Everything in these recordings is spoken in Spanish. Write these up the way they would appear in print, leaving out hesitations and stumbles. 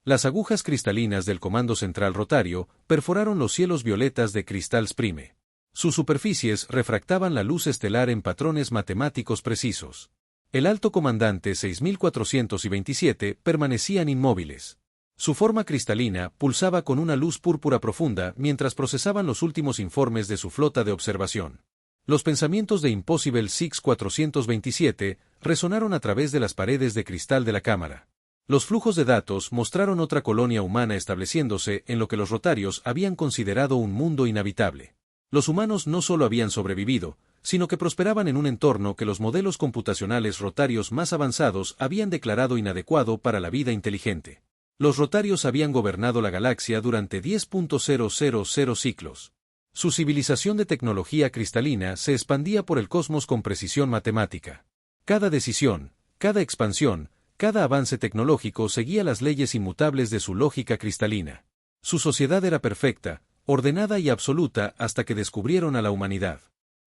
Las agujas cristalinas del Comando Central Rotario perforaron los cielos violetas de Cristal Sprime. Sus superficies refractaban la luz estelar en patrones matemáticos precisos. El Alto Comandante 6427 permanecían inmóviles. Su forma cristalina pulsaba con una luz púrpura profunda mientras procesaban los últimos informes de su flota de observación. Los pensamientos de Impossible 6427 resonaron a través de las paredes de cristal de la cámara. Los flujos de datos mostraron otra colonia humana estableciéndose en lo que los rotarios habían considerado un mundo inhabitable. Los humanos no solo habían sobrevivido, sino que prosperaban en un entorno que los modelos computacionales rotarios más avanzados habían declarado inadecuado para la vida inteligente. Los rotarios habían gobernado la galaxia durante 10.000 ciclos. Su civilización de tecnología cristalina se expandía por el cosmos con precisión matemática. Cada decisión, cada expansión, cada avance tecnológico seguía las leyes inmutables de su lógica cristalina. Su sociedad era perfecta, ordenada y absoluta hasta que descubrieron a la humanidad.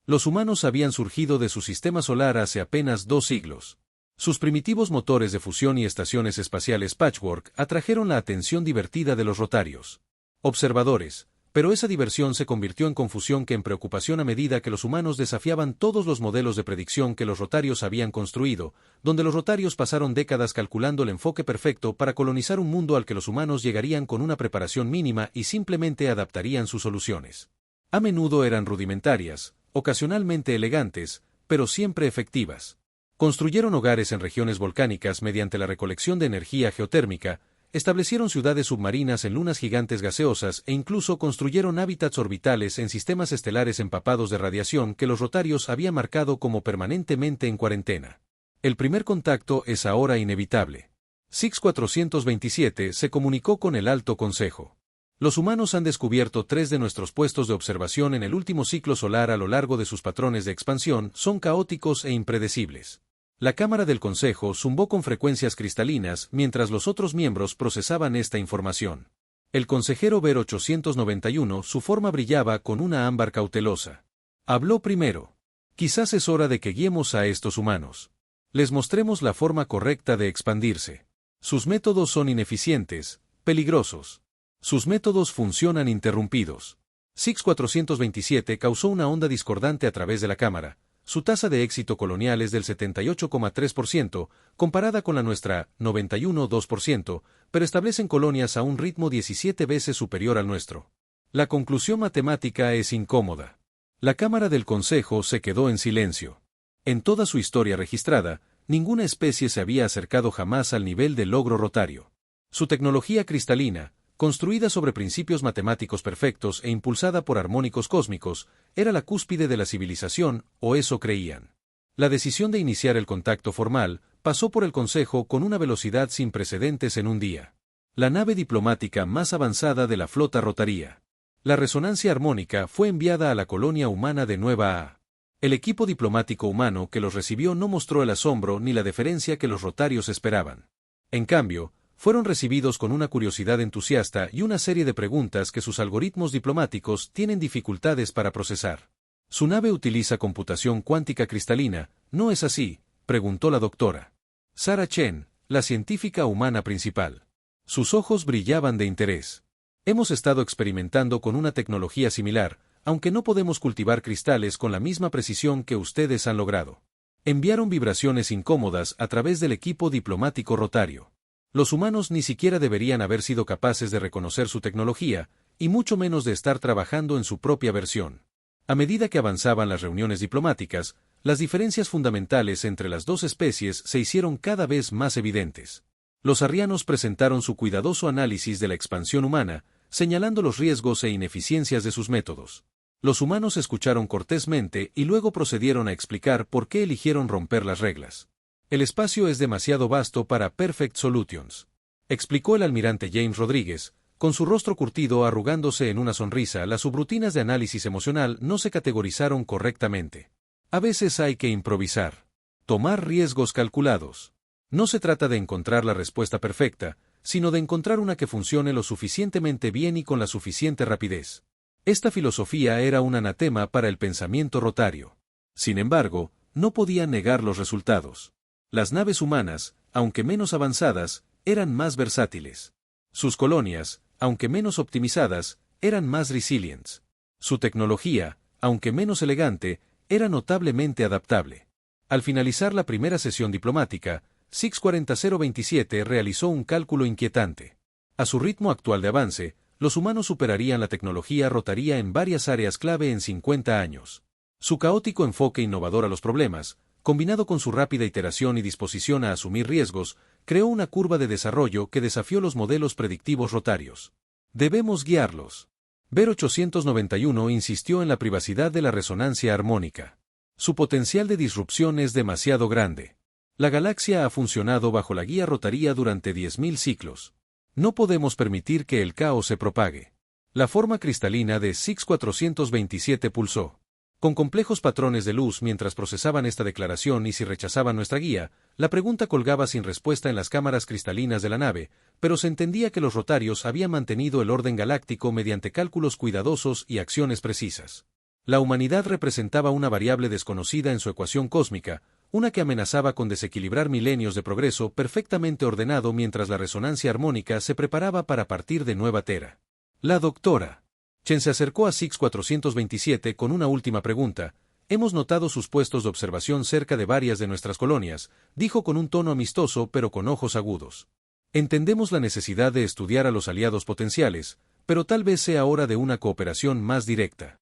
Los humanos habían surgido de su sistema solar hace apenas 2 siglos. Sus primitivos motores de fusión y estaciones espaciales Patchwork atrajeron la atención divertida de los rotarios. Observadores, pero esa diversión se convirtió en confusión que en preocupación a medida que los humanos desafiaban todos los modelos de predicción que los rotarios habían construido, donde los rotarios pasaron décadas calculando el enfoque perfecto para colonizar un mundo al que los humanos llegarían con una preparación mínima y simplemente adaptarían sus soluciones. A menudo eran rudimentarias, ocasionalmente elegantes, pero siempre efectivas. Construyeron hogares en regiones volcánicas mediante la recolección de energía geotérmica, establecieron ciudades submarinas en lunas gigantes gaseosas e incluso construyeron hábitats orbitales en sistemas estelares empapados de radiación que los rotarios habían marcado como permanentemente en cuarentena. El primer contacto es ahora inevitable. 6427 se comunicó con el Alto Consejo. Los humanos han descubierto 3 de nuestros puestos de observación en el último ciclo solar a lo largo de sus patrones de expansión son caóticos e impredecibles. La Cámara del Consejo zumbó con frecuencias cristalinas mientras los otros miembros procesaban esta información. El consejero Ver 891, su forma brillaba con una ámbar cautelosa. Habló primero. Quizás es hora de que guiemos a estos humanos. Les mostremos la forma correcta de expandirse. Sus métodos son ineficientes, peligrosos. Sus métodos funcionan interrumpidos. 6427 causó una onda discordante a través de la cámara. Su tasa de éxito colonial es del 78,3%, comparada con la nuestra, 91,2%, pero establecen colonias a un ritmo 17 veces superior al nuestro. La conclusión matemática es incómoda. La Cámara del Consejo se quedó en silencio. En toda su historia registrada, ninguna especie se había acercado jamás al nivel del logro rotario. Su tecnología cristalina, construida sobre principios matemáticos perfectos e impulsada por armónicos cósmicos, era la cúspide de la civilización, o eso creían. La decisión de iniciar el contacto formal pasó por el Consejo con una velocidad sin precedentes en un día. La nave diplomática más avanzada de la flota rotaría. La resonancia armónica fue enviada a la colonia humana de Nueva A. El equipo diplomático humano que los recibió no mostró el asombro ni la deferencia que los rotarios esperaban. En cambio, fueron recibidos con una curiosidad entusiasta y una serie de preguntas que sus algoritmos diplomáticos tienen dificultades para procesar. ¿Su nave utiliza computación cuántica cristalina, no es así?, preguntó la doctora Sarah Chen, la científica humana principal. Sus ojos brillaban de interés. Hemos estado experimentando con una tecnología similar, aunque no podemos cultivar cristales con la misma precisión que ustedes han logrado. Enviaron vibraciones incómodas a través del equipo diplomático rotario. Los humanos ni siquiera deberían haber sido capaces de reconocer su tecnología, y mucho menos de estar trabajando en su propia versión. A medida que avanzaban las reuniones diplomáticas, las diferencias fundamentales entre las dos especies se hicieron cada vez más evidentes. Los arrianos presentaron su cuidadoso análisis de la expansión humana, señalando los riesgos e ineficiencias de sus métodos. Los humanos escucharon cortésmente y luego procedieron a explicar por qué eligieron romper las reglas. El espacio es demasiado vasto para Perfect Solutions, explicó el almirante James Rodríguez, con su rostro curtido arrugándose en una sonrisa. Las subrutinas de análisis emocional no se categorizaron correctamente. A veces hay que improvisar. Tomar riesgos calculados. No se trata de encontrar la respuesta perfecta, sino de encontrar una que funcione lo suficientemente bien y con la suficiente rapidez. Esta filosofía era un anatema para el pensamiento rotario. Sin embargo, no podían negar los resultados. Las naves humanas, aunque menos avanzadas, eran más versátiles. Sus colonias, aunque menos optimizadas, eran más resilientes. Su tecnología, aunque menos elegante, era notablemente adaptable. Al finalizar la primera sesión diplomática, SIX 40027 realizó un cálculo inquietante. A su ritmo actual de avance, los humanos superarían la tecnología rotaria en varias áreas clave en 50 años. Su caótico enfoque innovador a los problemas, combinado con su rápida iteración y disposición a asumir riesgos, creó una curva de desarrollo que desafió los modelos predictivos rotarios. Debemos guiarlos. Ver 891 insistió en la privacidad de la resonancia armónica. Su potencial de disrupción es demasiado grande. La galaxia ha funcionado bajo la guía rotaria durante 10.000 ciclos. No podemos permitir que el caos se propague. La forma cristalina de SIX 427 pulsó. Con complejos patrones de luz mientras procesaban esta declaración y si rechazaban nuestra guía, la pregunta colgaba sin respuesta en las cámaras cristalinas de la nave, pero se entendía que los rotarios habían mantenido el orden galáctico mediante cálculos cuidadosos y acciones precisas. La humanidad representaba una variable desconocida en su ecuación cósmica, una que amenazaba con desequilibrar milenios de progreso perfectamente ordenado mientras la resonancia armónica se preparaba para partir de Nueva Tera. La doctora Chen se acercó a SIX 427 con una última pregunta. Hemos notado sus puestos de observación cerca de varias de nuestras colonias, dijo con un tono amistoso pero con ojos agudos. Entendemos la necesidad de estudiar a los aliados potenciales, pero tal vez sea hora de una cooperación más directa.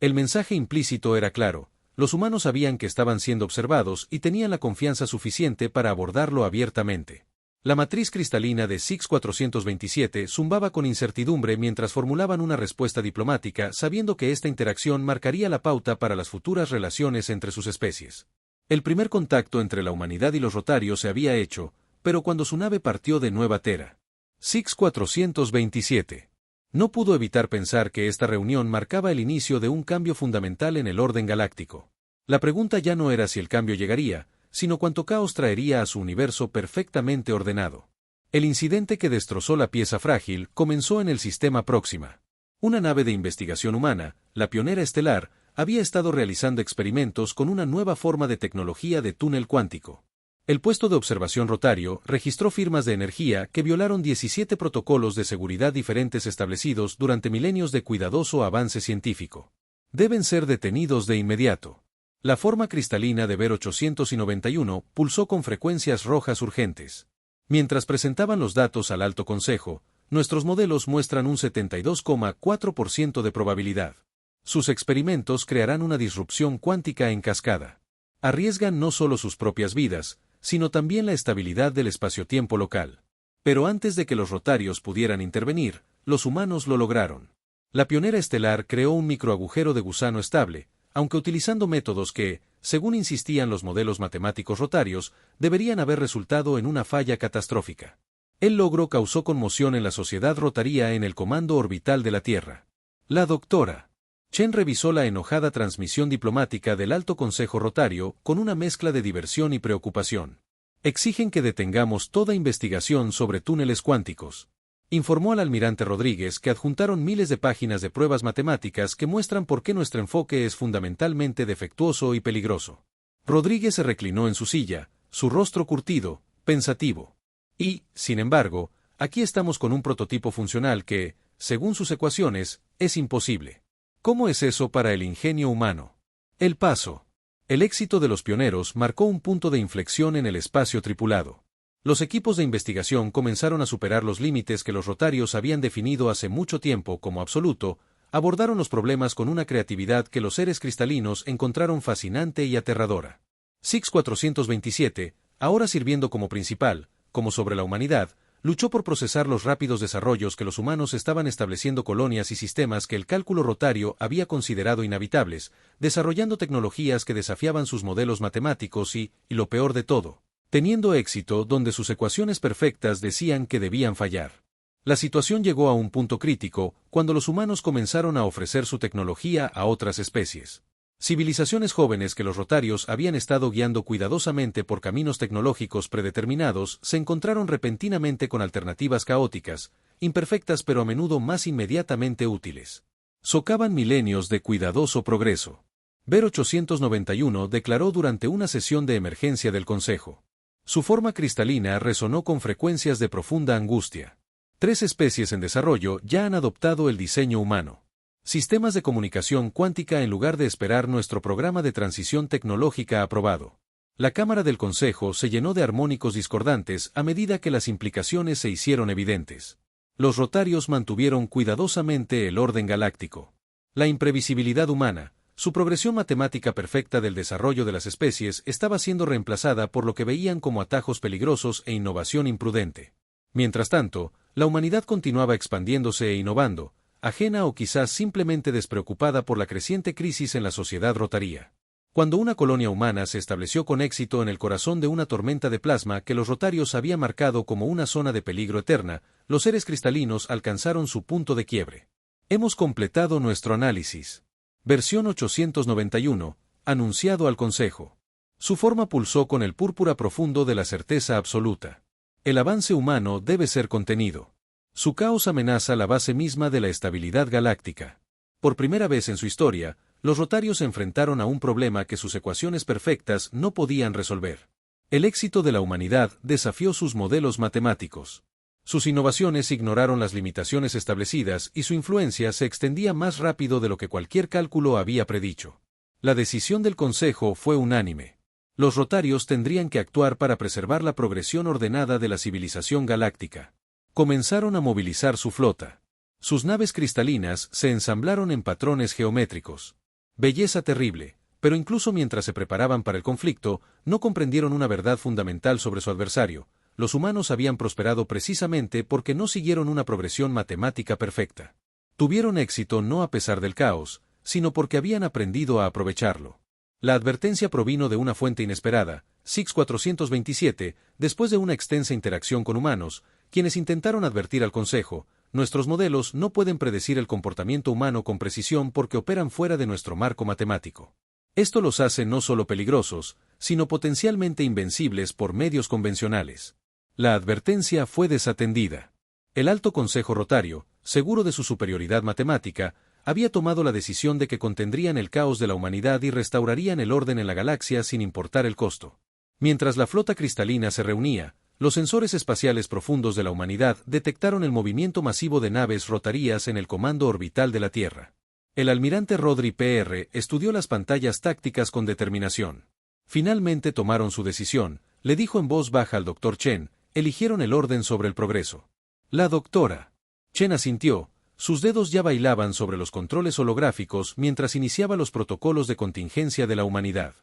El mensaje implícito era claro, los humanos sabían que estaban siendo observados y tenían la confianza suficiente para abordarlo abiertamente. La matriz cristalina de SIX 427 zumbaba con incertidumbre mientras formulaban una respuesta diplomática sabiendo que esta interacción marcaría la pauta para las futuras relaciones entre sus especies. El primer contacto entre la humanidad y los rotarios se había hecho, pero cuando su nave partió de Nueva Tera. SIX 427. No pudo evitar pensar que esta reunión marcaba el inicio de un cambio fundamental en el orden galáctico. La pregunta ya no era si el cambio llegaría, sino cuánto caos traería a su universo perfectamente ordenado. El incidente que destrozó la pieza frágil comenzó en el sistema Próxima. Una nave de investigación humana, la Pionera Estelar, había estado realizando experimentos con una nueva forma de tecnología de túnel cuántico. El puesto de observación rotario registró firmas de energía que violaron 17 protocolos de seguridad diferentes establecidos durante milenios de cuidadoso avance científico. Deben ser detenidos de inmediato. La forma cristalina de Ver 891 pulsó con frecuencias rojas urgentes. Mientras presentaban los datos al Alto Consejo, nuestros modelos muestran un 72,4% de probabilidad. Sus experimentos crearán una disrupción cuántica en cascada. Arriesgan no solo sus propias vidas, sino también la estabilidad del espacio-tiempo local. Pero antes de que los rotarios pudieran intervenir, los humanos lo lograron. La Pionera Estelar creó un microagujero de gusano estable, aunque utilizando métodos que, según insistían los modelos matemáticos rotarios, deberían haber resultado en una falla catastrófica. El logro causó conmoción en la sociedad rotaria en el comando orbital de la Tierra. La doctora Chen revisó la enojada transmisión diplomática del Alto Consejo Rotario con una mezcla de diversión y preocupación. Exigen que detengamos toda investigación sobre túneles cuánticos. Informó al almirante Rodríguez que adjuntaron miles de páginas de pruebas matemáticas que muestran por qué nuestro enfoque es fundamentalmente defectuoso y peligroso. Rodríguez se reclinó en su silla, su rostro curtido, pensativo. Y, sin embargo, aquí estamos con un prototipo funcional que, según sus ecuaciones, es imposible. ¿Cómo es eso para el ingenio humano? El paso. El éxito de los pioneros marcó un punto de inflexión en el espacio tripulado. Los equipos de investigación comenzaron a superar los límites que los rotarios habían definido hace mucho tiempo como absoluto, abordaron los problemas con una creatividad que los seres cristalinos encontraron fascinante y aterradora. SIX 427, ahora sirviendo como principal, como sobre la humanidad, luchó por procesar los rápidos desarrollos que los humanos estaban estableciendo colonias y sistemas que el cálculo rotario había considerado inhabitables, desarrollando tecnologías que desafiaban sus modelos matemáticos y lo peor de todo, teniendo éxito donde sus ecuaciones perfectas decían que debían fallar. La situación llegó a un punto crítico cuando los humanos comenzaron a ofrecer su tecnología a otras especies. Civilizaciones jóvenes que los rotarios habían estado guiando cuidadosamente por caminos tecnológicos predeterminados se encontraron repentinamente con alternativas caóticas, imperfectas pero a menudo más inmediatamente útiles. Socavan milenios de cuidadoso progreso. Ver 891 declaró durante una sesión de emergencia del Consejo. Su forma cristalina resonó con frecuencias de profunda angustia. 3 especies en desarrollo ya han adoptado el diseño humano. Sistemas de comunicación cuántica en lugar de esperar nuestro programa de transición tecnológica aprobado. La Cámara del Consejo se llenó de armónicos discordantes a medida que las implicaciones se hicieron evidentes. Los rotarios mantuvieron cuidadosamente el orden galáctico. La imprevisibilidad humana, su progresión matemática perfecta del desarrollo de las especies estaba siendo reemplazada por lo que veían como atajos peligrosos e innovación imprudente. Mientras tanto, la humanidad continuaba expandiéndose e innovando, ajena o quizás simplemente despreocupada por la creciente crisis en la sociedad rotaria. Cuando una colonia humana se estableció con éxito en el corazón de una tormenta de plasma que los rotarios había marcado como una zona de peligro eterna, los seres cristalinos alcanzaron su punto de quiebre. Hemos completado nuestro análisis. Versión 891, anunciado al Consejo. Su forma pulsó con el púrpura profundo de la certeza absoluta. El avance humano debe ser contenido. Su caos amenaza la base misma de la estabilidad galáctica. Por primera vez en su historia, los rotarios se enfrentaron a un problema que sus ecuaciones perfectas no podían resolver. El éxito de la humanidad desafió sus modelos matemáticos. Sus innovaciones ignoraron las limitaciones establecidas y su influencia se extendía más rápido de lo que cualquier cálculo había predicho. La decisión del Consejo fue unánime. Los rotarios tendrían que actuar para preservar la progresión ordenada de la civilización galáctica. Comenzaron a movilizar su flota. Sus naves cristalinas se ensamblaron en patrones geométricos. Belleza terrible, pero incluso mientras se preparaban para el conflicto, no comprendieron una verdad fundamental sobre su adversario. Los humanos habían prosperado precisamente porque no siguieron una progresión matemática perfecta. Tuvieron éxito no a pesar del caos, sino porque habían aprendido a aprovecharlo. La advertencia provino de una fuente inesperada, SIX 427, después de una extensa interacción con humanos, quienes intentaron advertir al Consejo: nuestros modelos no pueden predecir el comportamiento humano con precisión porque operan fuera de nuestro marco matemático. Esto los hace no solo peligrosos, sino potencialmente invencibles por medios convencionales. La advertencia fue desatendida. El Alto Consejo Rotario, seguro de su superioridad matemática, había tomado la decisión de que contendrían el caos de la humanidad y restaurarían el orden en la galaxia sin importar el costo. Mientras la flota cristalina se reunía, los sensores espaciales profundos de la humanidad detectaron el movimiento masivo de naves rotarías en el comando orbital de la Tierra. El almirante Rodri PR estudió las pantallas tácticas con determinación. Finalmente tomaron su decisión, le dijo en voz baja al Dr. Chen, eligieron el orden sobre el progreso. La doctora Chen asintió, sus dedos ya bailaban sobre los controles holográficos mientras iniciaba los protocolos de contingencia de la humanidad.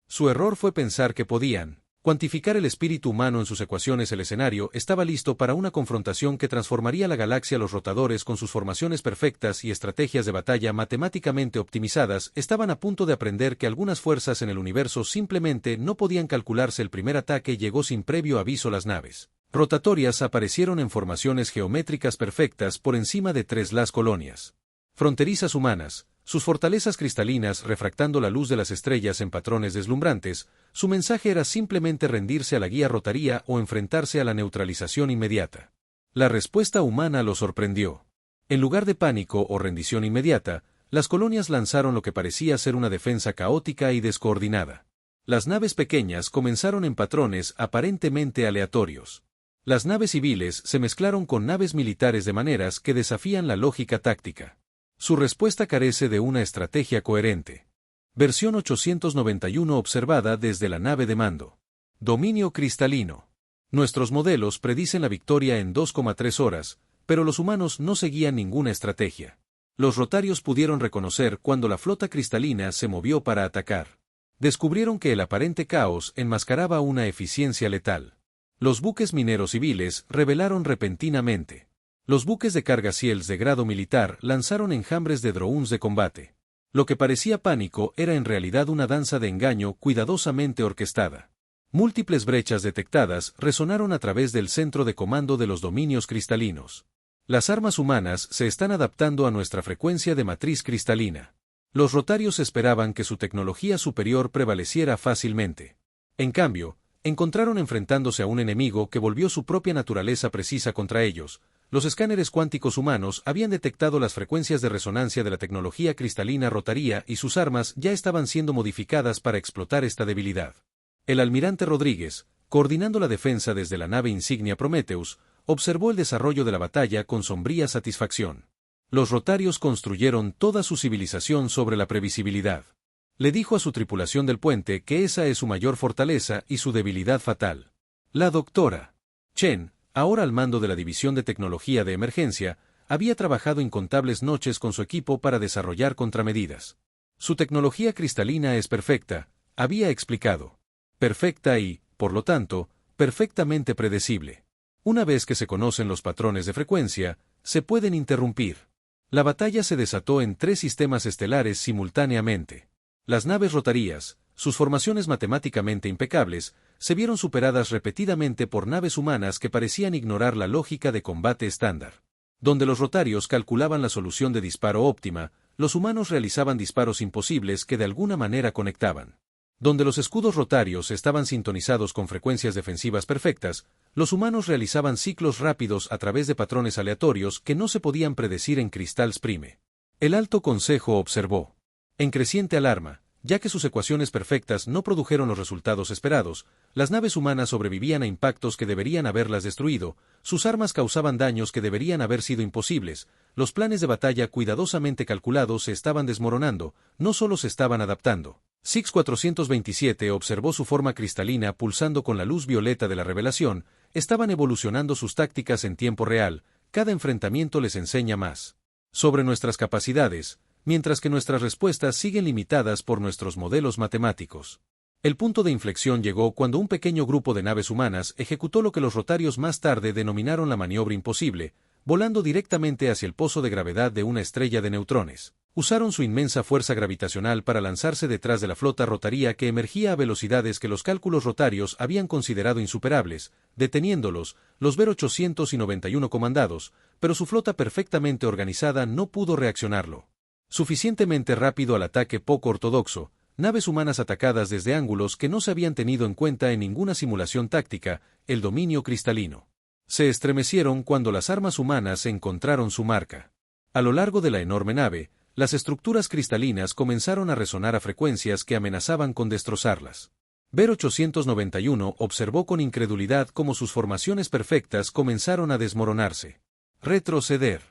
Su error fue pensar que podían cuantificar el espíritu humano en sus ecuaciones. El escenario estaba listo para una confrontación que transformaría la galaxia. Los rotadores, con sus formaciones perfectas y estrategias de batalla matemáticamente optimizadas, estaban a punto de aprender que algunas fuerzas en el universo simplemente no podían calcularse. El primer ataque llegó sin previo aviso. Las naves rotatorias aparecieron en formaciones geométricas perfectas por encima de las colonias fronterizas humanas, sus fortalezas cristalinas refractando la luz de las estrellas en patrones deslumbrantes. Su mensaje era simplemente rendirse a la guía rotaría o enfrentarse a la neutralización inmediata. La respuesta humana lo sorprendió. En lugar de pánico o rendición inmediata, las colonias lanzaron lo que parecía ser una defensa caótica y descoordinada. Las naves pequeñas comenzaron en patrones aparentemente aleatorios. Las naves civiles se mezclaron con naves militares de maneras que desafían la lógica táctica. Su respuesta carece de una estrategia coherente. Versión 891 observada desde la nave de mando. Dominio cristalino. Nuestros modelos predicen la victoria en 2,3 horas, pero los humanos no seguían ninguna estrategia. Los rotarios pudieron reconocer cuando la flota cristalina se movió para atacar. Descubrieron que el aparente caos enmascaraba una eficiencia letal. Los buques mineros civiles rebelaron repentinamente. Los buques de carga Ciels de grado militar lanzaron enjambres de drones de combate. Lo que parecía pánico era en realidad una danza de engaño cuidadosamente orquestada. Múltiples brechas detectadas resonaron a través del centro de comando de los dominios cristalinos. Las armas humanas se están adaptando a nuestra frecuencia de matriz cristalina. Los rotarios esperaban que su tecnología superior prevaleciera fácilmente. En cambio, encontraron enfrentándose a un enemigo que volvió su propia naturaleza precisa contra ellos. Los escáneres cuánticos humanos habían detectado las frecuencias de resonancia de la tecnología cristalina rotaría y sus armas ya estaban siendo modificadas para explotar esta debilidad. El almirante Rodríguez, coordinando la defensa desde la nave insignia Prometheus, observó el desarrollo de la batalla con sombría satisfacción. Los rotarios construyeron toda su civilización sobre la previsibilidad. Le dijo a su tripulación del puente que esa es su mayor fortaleza y su debilidad fatal. La doctora Chen, ahora al mando de la División de Tecnología de Emergencia, había trabajado incontables noches con su equipo para desarrollar contramedidas. Su tecnología cristalina es perfecta, había explicado. Perfecta y, por lo tanto, perfectamente predecible. Una vez que se conocen los patrones de frecuencia, se pueden interrumpir. La batalla se desató en 3 sistemas estelares simultáneamente. Las naves rotarías, sus formaciones matemáticamente impecables, se vieron superadas repetidamente por naves humanas que parecían ignorar la lógica de combate estándar. Donde los rotarios calculaban la solución de disparo óptima, los humanos realizaban disparos imposibles que de alguna manera conectaban. Donde los escudos rotarios estaban sintonizados con frecuencias defensivas perfectas, los humanos realizaban ciclos rápidos a través de patrones aleatorios que no se podían predecir en Cristal Prime. El Alto Consejo observó. En creciente alarma, ya que sus ecuaciones perfectas no produjeron los resultados esperados, las naves humanas sobrevivían a impactos que deberían haberlas destruido, sus armas causaban daños que deberían haber sido imposibles, los planes de batalla cuidadosamente calculados se estaban desmoronando, no solo se estaban adaptando. Six 427 observó su forma cristalina pulsando con la luz violeta de la revelación, estaban evolucionando sus tácticas en tiempo real, cada enfrentamiento les enseña más sobre nuestras capacidades, mientras que nuestras respuestas siguen limitadas por nuestros modelos matemáticos. El punto de inflexión llegó cuando un pequeño grupo de naves humanas ejecutó lo que los rotarios más tarde denominaron la maniobra imposible, volando directamente hacia el pozo de gravedad de una estrella de neutrones. Usaron su inmensa fuerza gravitacional para lanzarse detrás de la flota rotaría que emergía a velocidades que los cálculos rotarios habían considerado insuperables, deteniéndolos, los Ver 891 comandados, pero su flota perfectamente organizada no pudo reaccionarlo suficientemente rápido al ataque poco ortodoxo, naves humanas atacadas desde ángulos que no se habían tenido en cuenta en ninguna simulación táctica, el dominio cristalino. Se estremecieron cuando las armas humanas encontraron su marca. A lo largo de la enorme nave, las estructuras cristalinas comenzaron a resonar a frecuencias que amenazaban con destrozarlas. Ver 891 observó con incredulidad cómo sus formaciones perfectas comenzaron a desmoronarse. Retroceder.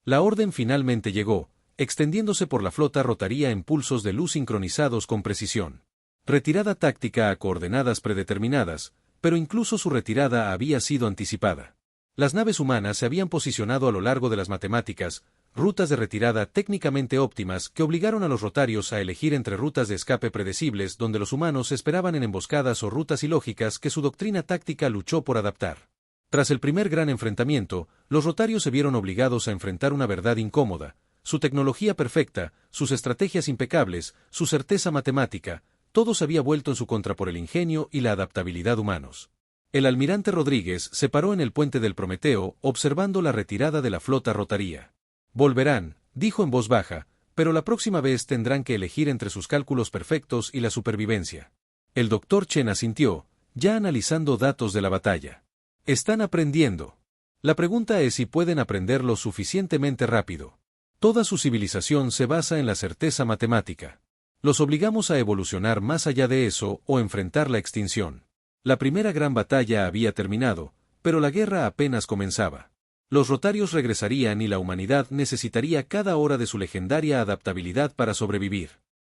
La orden finalmente llegó, extendiéndose por la flota rotaría en pulsos de luz sincronizados con precisión. Retirada táctica a coordenadas predeterminadas, pero incluso su retirada había sido anticipada. Las naves humanas se habían posicionado a lo largo de las matemáticas, rutas de retirada técnicamente óptimas que obligaron a los rotarios a elegir entre rutas de escape predecibles donde los humanos esperaban en emboscadas o rutas ilógicas que su doctrina táctica luchó por adaptar. Tras el primer gran enfrentamiento, los rotarios se vieron obligados a enfrentar una verdad incómoda. Su tecnología perfecta, sus estrategias impecables, su certeza matemática, todo se había vuelto en su contra por el ingenio y la adaptabilidad humanos. El almirante Rodríguez se paró en el puente del Prometeo, observando la retirada de la flota rotaría. Volverán, dijo en voz baja, pero la próxima vez tendrán que elegir entre sus cálculos perfectos y la supervivencia. El doctor Chen asintió, ya analizando datos de la batalla. Están aprendiendo. La pregunta es si pueden aprender lo suficientemente rápido. Toda su civilización se basa en la certeza matemática. Los obligamos a evolucionar más allá de eso o enfrentar la extinción. La primera gran batalla había terminado, pero la guerra apenas comenzaba. Los rotarios regresarían y la humanidad necesitaría cada hora de su legendaria adaptabilidad para sobrevivir.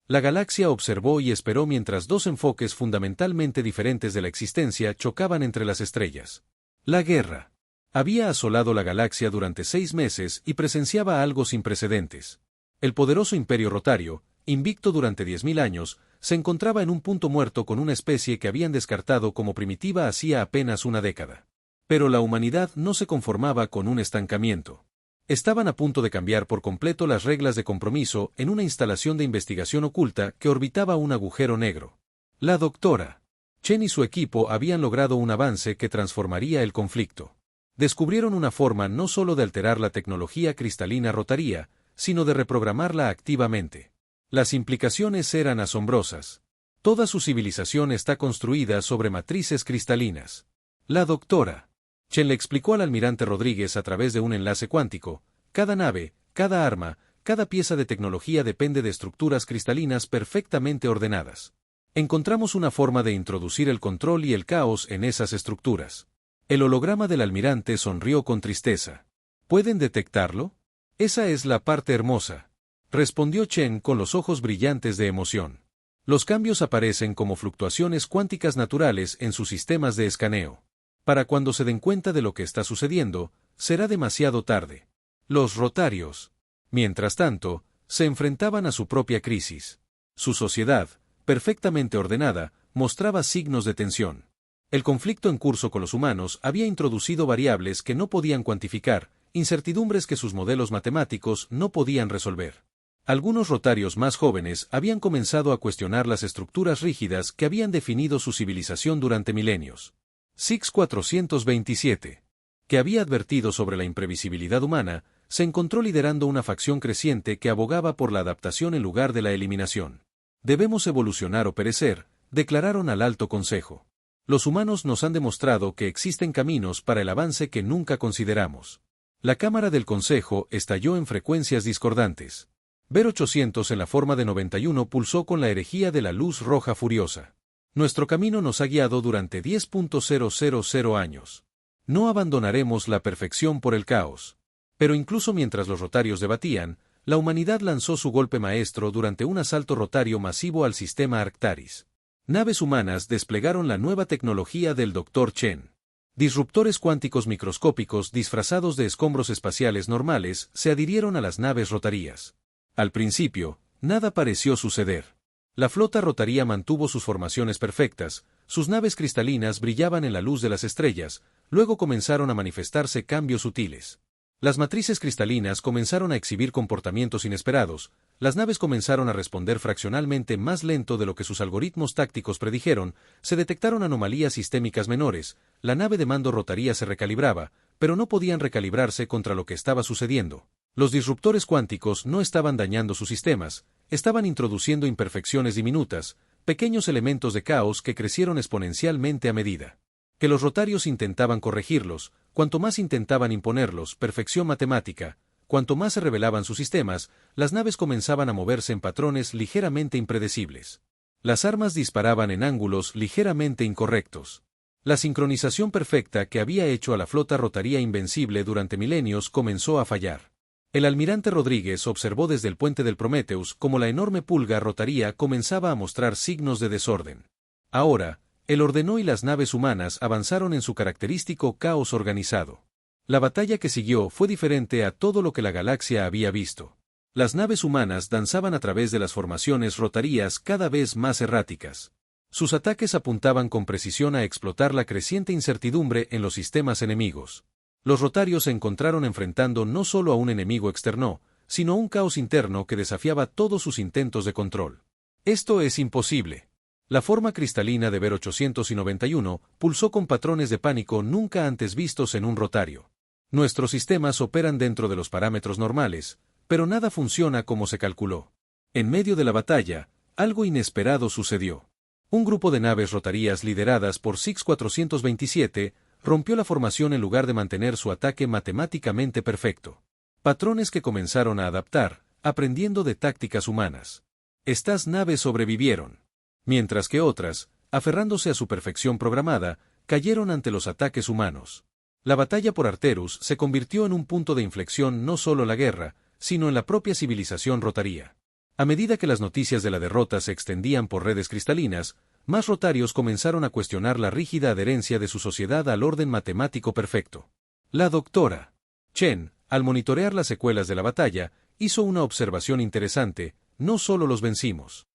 La galaxia observó y esperó mientras 2 enfoques fundamentalmente diferentes de la existencia chocaban entre las estrellas. La guerra había asolado la galaxia durante 6 meses y presenciaba algo sin precedentes. El poderoso imperio rotario, invicto durante 10.000 años, se encontraba en un punto muerto con una especie que habían descartado como primitiva hacía apenas una década. Pero la humanidad no se conformaba con un estancamiento. Estaban a punto de cambiar por completo las reglas de compromiso en una instalación de investigación oculta que orbitaba un agujero negro. La doctora Chen y su equipo habían logrado un avance que transformaría el conflicto. Descubrieron una forma no solo de alterar la tecnología cristalina rotaría, sino de reprogramarla activamente. Las implicaciones eran asombrosas. Toda su civilización está construida sobre matrices cristalinas. La doctora Chen le explicó al almirante Rodríguez a través de un enlace cuántico, cada nave, cada arma, cada pieza de tecnología depende de estructuras cristalinas perfectamente ordenadas. Encontramos una forma de introducir el control y el caos en esas estructuras. El holograma del almirante sonrió con tristeza. ¿Pueden detectarlo? Esa es la parte hermosa, respondió Chen con los ojos brillantes de emoción. Los cambios aparecen como fluctuaciones cuánticas naturales en sus sistemas de escaneo. Para cuando se den cuenta de lo que está sucediendo, será demasiado tarde. Los rotarios, mientras tanto, se enfrentaban a su propia crisis. Su sociedad, perfectamente ordenada, mostraba signos de tensión. El conflicto en curso con los humanos había introducido variables que no podían cuantificar, incertidumbres que sus modelos matemáticos no podían resolver. Algunos rotarios más jóvenes habían comenzado a cuestionar las estructuras rígidas que habían definido su civilización durante milenios. Six 427, que había advertido sobre la imprevisibilidad humana, se encontró liderando una facción creciente que abogaba por la adaptación en lugar de la eliminación. Debemos evolucionar o perecer, declararon al Alto Consejo. Los humanos nos han demostrado que existen caminos para el avance que nunca consideramos. La Cámara del Consejo estalló en frecuencias discordantes. Ver 800 en la forma de 91 pulsó con la herejía de la luz roja furiosa. Nuestro camino nos ha guiado durante 10.000 años. No abandonaremos la perfección por el caos. Pero incluso mientras los rotarios debatían, la humanidad lanzó su golpe maestro durante un asalto rotario masivo al sistema Arctaris. Naves humanas desplegaron la nueva tecnología del Dr. Chen. Disruptores cuánticos microscópicos disfrazados de escombros espaciales normales se adhirieron a las naves rotarías. Al principio, nada pareció suceder. La flota rotaría mantuvo sus formaciones perfectas, sus naves cristalinas brillaban en la luz de las estrellas, luego comenzaron a manifestarse cambios sutiles. Las matrices cristalinas comenzaron a exhibir comportamientos inesperados, las naves comenzaron a responder fraccionalmente más lento de lo que sus algoritmos tácticos predijeron, se detectaron anomalías sistémicas menores, la nave de mando rotaría se recalibraba, pero no podían recalibrarse contra lo que estaba sucediendo. Los disruptores cuánticos no estaban dañando sus sistemas, estaban introduciendo imperfecciones diminutas, pequeños elementos de caos que crecieron exponencialmente a medida que los rotarios intentaban corregirlos. Cuanto más intentaban imponerlos, perfección matemática, cuanto más se revelaban sus sistemas, las naves comenzaban a moverse en patrones ligeramente impredecibles. Las armas disparaban en ángulos ligeramente incorrectos. La sincronización perfecta que había hecho a la flota rotaría invencible durante milenios comenzó a fallar. El almirante Rodríguez observó desde el puente del Prometheus cómo la enorme pulga rotaría comenzaba a mostrar signos de desorden. Ahora, él ordenó y las naves humanas avanzaron en su característico caos organizado. La batalla que siguió fue diferente a todo lo que la galaxia había visto. Las naves humanas danzaban a través de las formaciones rotarías cada vez más erráticas. Sus ataques apuntaban con precisión a explotar la creciente incertidumbre en los sistemas enemigos. Los rotarios se encontraron enfrentando no solo a un enemigo externo, sino a un caos interno que desafiaba todos sus intentos de control. Esto es imposible. La forma cristalina de Ver 891 pulsó con patrones de pánico nunca antes vistos en un rotario. Nuestros sistemas operan dentro de los parámetros normales, pero nada funciona como se calculó. En medio de la batalla, algo inesperado sucedió. Un grupo de naves rotarías lideradas por Six 427 rompió la formación en lugar de mantener su ataque matemáticamente perfecto. Patrones que comenzaron a adaptar, aprendiendo de tácticas humanas. Estas naves sobrevivieron. Mientras que otras, aferrándose a su perfección programada, cayeron ante los ataques humanos. La batalla por Arterus se convirtió en un punto de inflexión no solo en la guerra, sino en la propia civilización rotaría. A medida que las noticias de la derrota se extendían por redes cristalinas, más rotarios comenzaron a cuestionar la rígida adherencia de su sociedad al orden matemático perfecto. La doctora Chen, al monitorear las secuelas de la batalla, hizo una observación interesante: no solo los vencimos.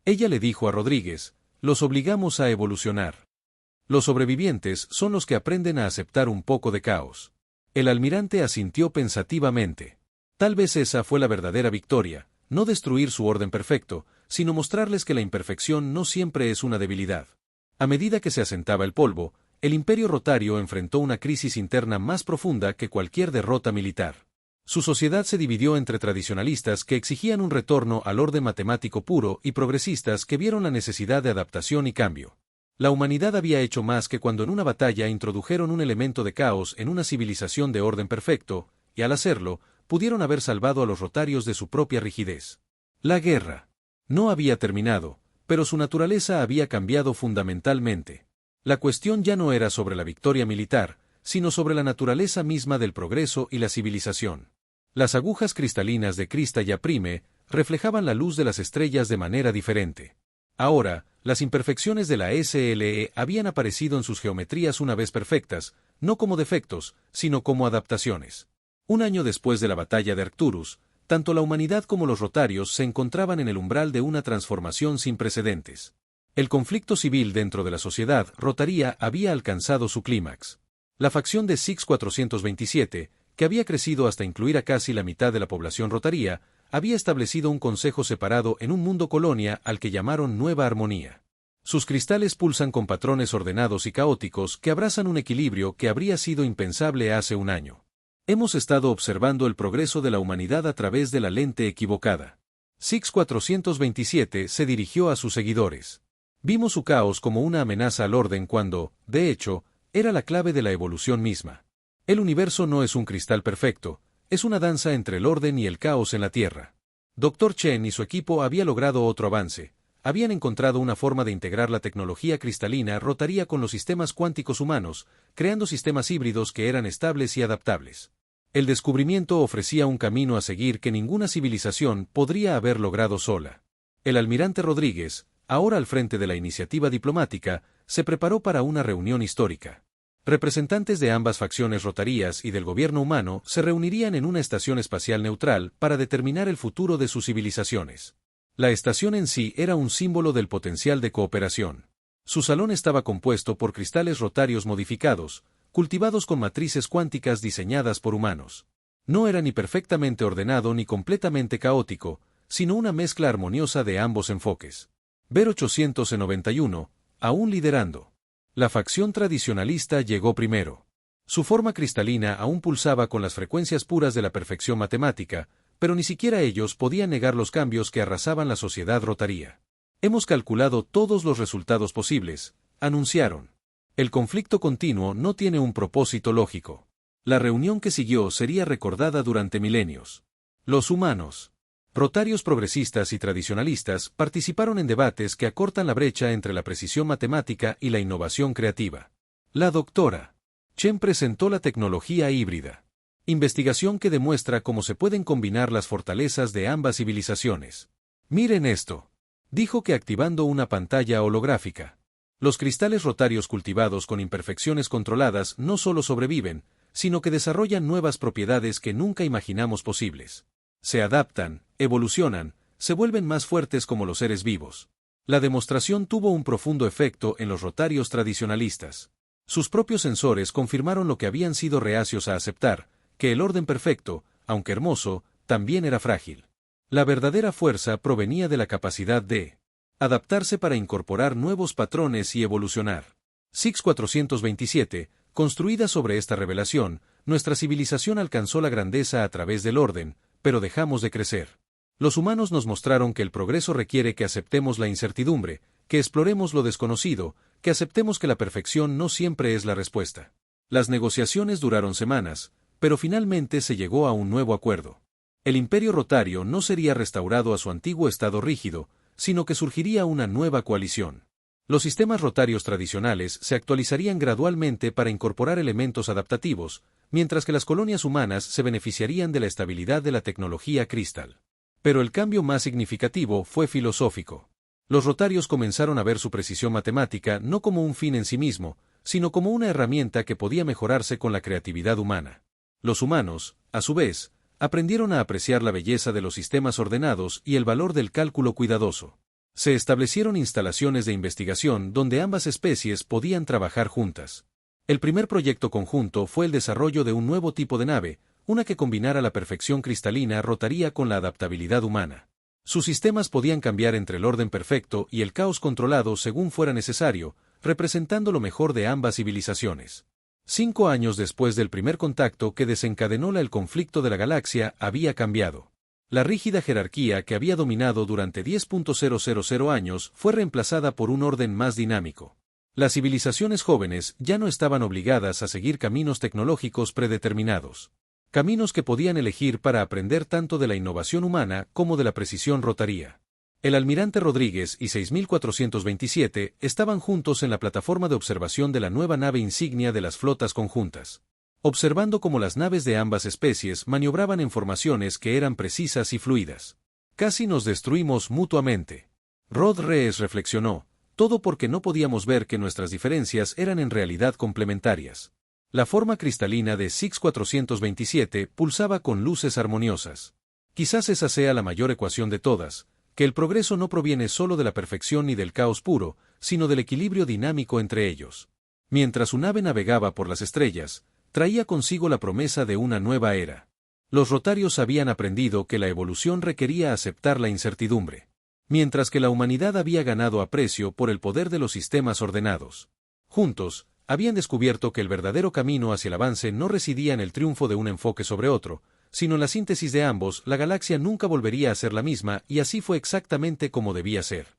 Ella le dijo a Rodríguez, los obligamos a evolucionar. Los sobrevivientes son los que aprenden a aceptar un poco de caos. El almirante asintió pensativamente. Tal vez esa fue la verdadera victoria, no destruir su orden perfecto, sino mostrarles que la imperfección no siempre es una debilidad. A medida que se asentaba el polvo, el imperio rotario enfrentó una crisis interna más profunda que cualquier derrota militar. Su sociedad se dividió entre tradicionalistas que exigían un retorno al orden matemático puro y progresistas que vieron la necesidad de adaptación y cambio. La humanidad había hecho más que cuando en una batalla introdujeron un elemento de caos en una civilización de orden perfecto, y al hacerlo, pudieron haber salvado a los rotarios de su propia rigidez. La guerra no había terminado, pero su naturaleza había cambiado fundamentalmente. La cuestión ya no era sobre la victoria militar, sino sobre la naturaleza misma del progreso y la civilización. Las agujas cristalinas de Crista y Aprime reflejaban la luz de las estrellas de manera diferente. Ahora, las imperfecciones de la SLE habían aparecido en sus geometrías una vez perfectas, no como defectos, sino como adaptaciones. Un año después de la batalla de Arcturus, tanto la humanidad como los rotarios se encontraban en el umbral de una transformación sin precedentes. El conflicto civil dentro de la sociedad rotaria había alcanzado su clímax. La facción de Six 427, que había crecido hasta incluir a casi la mitad de la población rotaria, había establecido un consejo separado en un mundo colonia al que llamaron Nueva Armonía. Sus cristales pulsan con patrones ordenados y caóticos que abrazan un equilibrio que habría sido impensable hace un año. Hemos estado observando el progreso de la humanidad a través de la lente equivocada. Six 427 se dirigió a sus seguidores. Vimos su caos como una amenaza al orden cuando, de hecho, era la clave de la evolución misma. El universo no es un cristal perfecto, es una danza entre el orden y el caos en la Tierra. Dr. Chen y su equipo habían logrado otro avance. Habían encontrado una forma de integrar la tecnología cristalina rotaria con los sistemas cuánticos humanos, creando sistemas híbridos que eran estables y adaptables. El descubrimiento ofrecía un camino a seguir que ninguna civilización podría haber logrado sola. El almirante Rodríguez, ahora al frente de la iniciativa diplomática, se preparó para una reunión histórica. Representantes de ambas facciones rotarías y del gobierno humano se reunirían en una estación espacial neutral para determinar el futuro de sus civilizaciones. La estación en sí era un símbolo del potencial de cooperación. Su salón estaba compuesto por cristales rotarios modificados, cultivados con matrices cuánticas diseñadas por humanos. No era ni perfectamente ordenado ni completamente caótico, sino una mezcla armoniosa de ambos enfoques. Ver 891, aún liderando. La facción tradicionalista llegó primero. Su forma cristalina aún pulsaba con las frecuencias puras de la perfección matemática, pero ni siquiera ellos podían negar los cambios que arrasaban la sociedad rotaria. Hemos calculado todos los resultados posibles, anunciaron. El conflicto continuo no tiene un propósito lógico. La reunión que siguió sería recordada durante milenios. Los humanos, rotarios progresistas y tradicionalistas, participaron en debates que acortan la brecha entre la precisión matemática y la innovación creativa. La doctora Chen presentó la tecnología híbrida. Investigación que demuestra cómo se pueden combinar las fortalezas de ambas civilizaciones. Miren esto. Dijo que activando una pantalla holográfica. Los cristales rotarios cultivados con imperfecciones controladas no solo sobreviven, sino que desarrollan nuevas propiedades que nunca imaginamos posibles. Se adaptan, evolucionan, se vuelven más fuertes como los seres vivos. La demostración tuvo un profundo efecto en los rotarios tradicionalistas. Sus propios sensores confirmaron lo que habían sido reacios a aceptar, que el orden perfecto, aunque hermoso, también era frágil. La verdadera fuerza provenía de la capacidad de adaptarse para incorporar nuevos patrones y evolucionar. Six 427, construida sobre esta revelación, nuestra civilización alcanzó la grandeza a través del orden, pero dejamos de crecer. Los humanos nos mostraron que el progreso requiere que aceptemos la incertidumbre, que exploremos lo desconocido, que aceptemos que la perfección no siempre es la respuesta. Las negociaciones duraron semanas, pero finalmente se llegó a un nuevo acuerdo. El imperio rotario no sería restaurado a su antiguo estado rígido, sino que surgiría una nueva coalición. Los sistemas rotarios tradicionales se actualizarían gradualmente para incorporar elementos adaptativos, mientras que las colonias humanas se beneficiarían de la estabilidad de la tecnología cristal. Pero el cambio más significativo fue filosófico. Los rotarios comenzaron a ver su precisión matemática no como un fin en sí mismo, sino como una herramienta que podía mejorarse con la creatividad humana. Los humanos, a su vez, aprendieron a apreciar la belleza de los sistemas ordenados y el valor del cálculo cuidadoso. Se establecieron instalaciones de investigación donde ambas especies podían trabajar juntas. El primer proyecto conjunto fue el desarrollo de un nuevo tipo de nave, una que combinara la perfección cristalina rotaría con la adaptabilidad humana. Sus sistemas podían cambiar entre el orden perfecto y el caos controlado según fuera necesario, representando lo mejor de ambas civilizaciones. 5 años después del primer contacto que desencadenó el conflicto de la galaxia había cambiado. La rígida jerarquía que había dominado durante 10.000 años fue reemplazada por un orden más dinámico. Las civilizaciones jóvenes ya no estaban obligadas a seguir caminos tecnológicos predeterminados. Caminos que podían elegir para aprender tanto de la innovación humana como de la precisión rotaria. El almirante Rodríguez y 6427 estaban juntos en la plataforma de observación de la nueva nave insignia de las flotas conjuntas, observando cómo las naves de ambas especies maniobraban en formaciones que eran precisas y fluidas. Casi nos destruimos mutuamente. Rodríguez reflexionó, todo porque no podíamos ver que nuestras diferencias eran en realidad complementarias. La forma cristalina de 6427 pulsaba con luces armoniosas. Quizás esa sea la mayor ecuación de todas, que el progreso no proviene solo de la perfección ni del caos puro, sino del equilibrio dinámico entre ellos. Mientras su nave navegaba por las estrellas, traía consigo la promesa de una nueva era. Los rotarios habían aprendido que la evolución requería aceptar la incertidumbre, mientras que la humanidad había ganado aprecio por el poder de los sistemas ordenados. Juntos, habían descubierto que el verdadero camino hacia el avance no residía en el triunfo de un enfoque sobre otro, sino en la síntesis de ambos. La galaxia nunca volvería a ser la misma, y así fue exactamente como debía ser.